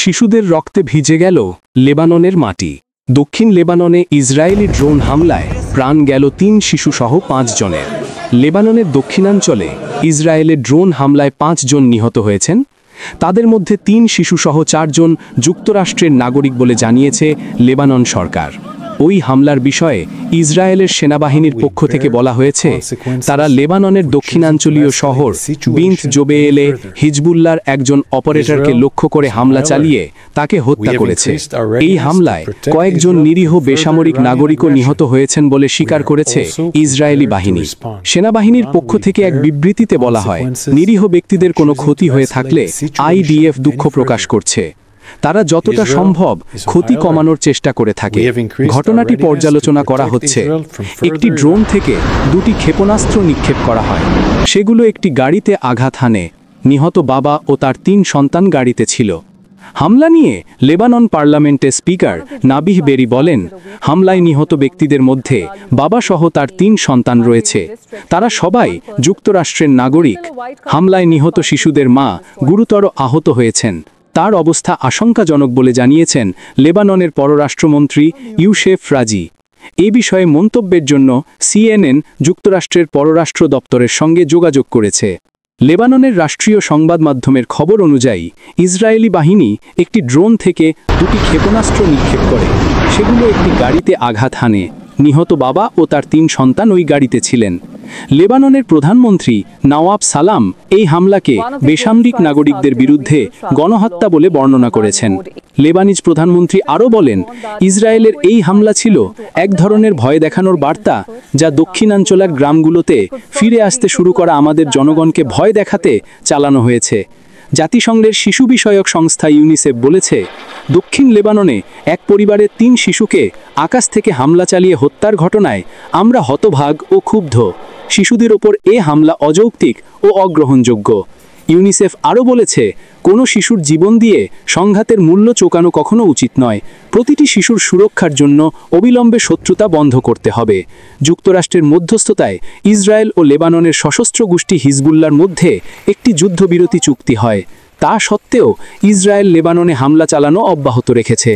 শিশুদের রক্তে ভিজে গেল লেবাননের মাটি। দক্ষিণ লেবাননে ইসরায়েলি ড্রোন হামলায় প্রাণ গেল ৩ শিশুসহ ৫ জনের। লেবাননের দক্ষিণাঞ্চলে ইসরায়েলের ড্রোন হামলায় ৫ জন নিহত হয়েছেন। তাদের মধ্যে ৩ শিশুসহ ৪ জন যুক্তরাষ্ট্রের নাগরিক বলে জানিয়েছে লেবানন সরকার। ওই হামলার বিষয়ে ইসরায়েলের সেনাবাহিনীর পক্ষ থেকে বলা হয়েছে, তারা লেবাননের দক্ষিণাঞ্চলীয় শহর বিন্ত জোবেয়েলে হিজবুল্লাহর একজন অপারেটরকে লক্ষ্য করে হামলা চালিয়ে তাকে হত্যা করেছে। এই হামলায় কয়েকজন নিরীহ বেসামরিক নাগরিকও নিহত হয়েছেন বলে স্বীকার করেছে ইসরায়েলি বাহিনী। সেনাবাহিনীর পক্ষ থেকে এক বিবৃতিতে বলা হয়, নিরীহ ব্যক্তিদের কোনো ক্ষতি হয়ে থাকলে আইডিএফ দুঃখ প্রকাশ করছে। তারা যতটা সম্ভব ক্ষতি কমানোর চেষ্টা করে থাকে। ঘটনাটি পর্যালোচনা করা হচ্ছে। একটি ড্রোন থেকে 2টি ক্ষেপণাস্ত্র নিক্ষেপ করা হয়। সেগুলো একটি গাড়িতে আঘাত হানে। নিহত বাবা ও তার 3 সন্তান গাড়িতে ছিল। হামলা নিয়ে লেবানন পার্লামেন্টের স্পিকার নাবিহ বেরি বলেন, হামলায় নিহত ব্যক্তিদের মধ্যে বাবাসহ তার 3 সন্তান রয়েছে। তারা সবাই যুক্তরাষ্ট্রের নাগরিক। হামলায় নিহত শিশুদের মা গুরুতর আহত হয়েছেন। তার অবস্থা আশঙ্কাজনক বলে জানিয়েছেন লেবাননের পররাষ্ট্রমন্ত্রী ইউসেফ রাজি। এ বিষয়ে মন্তব্যের জন্য সিএনএন যুক্তরাষ্ট্রের পররাষ্ট্র দপ্তরের সঙ্গে যোগাযোগ করেছে। লেবাননের রাষ্ট্রীয় সংবাদ মাধ্যমের খবর অনুযায়ী ইসরায়েলি বাহিনী একটি ড্রোন থেকে 2টি ক্ষেপণাস্ত্র নিক্ষেপ করে। সেগুলো একটি গাড়িতে আঘাত হানে। নিহত বাবা ও তার 3 সন্তান ওই গাড়িতে ছিলেন। লেবাননের প্রধানমন্ত্রী নওয়াব সালাম এই হামলাকে বেসামরিক নাগরিকদের বিরুদ্ধে গণহত্যা বলে বর্ণনা করেছেন। লেবানিজ প্রধানমন্ত্রী আরও বলেন, ইসরায়েলের এই হামলা ছিল এক ধরনের ভয় দেখানোর বার্তা, যা দক্ষিণাঞ্চলের গ্রামগুলোতে ফিরে আসতে শুরু করা আমাদের জনগণকে ভয় দেখাতে চালানো হয়েছে। জাতিসংঘের শিশু বিষয়ক সংস্থা ইউনিসেফ বলেছে, দক্ষিণ লেবাননে এক পরিবারের 3 শিশুকে আকাশ থেকে হামলা চালিয়ে হত্যার ঘটনায় আমরা হতভাগ ও ক্ষুব্ধ। শিশুদের ওপর এ হামলা অযৌক্তিক ও অগ্রহণযোগ্য। ইউনিসেফ আরও বলেছে, কোনো শিশুর জীবন দিয়ে সংঘাতের মূল্য চোকানো কখনো উচিত নয়। প্রতিটি শিশুর সুরক্ষার জন্য অবিলম্বে শত্রুতা বন্ধ করতে হবে। যুক্তরাষ্ট্রের মধ্যস্থতায় ইসরায়েল ও লেবাননের সশস্ত্র গোষ্ঠী হিজবুল্লাহর মধ্যে একটি যুদ্ধবিরতি চুক্তি হয়। তা সত্ত্বেও ইসরায়েল লেবাননে হামলা চালানো অব্যাহত রেখেছে।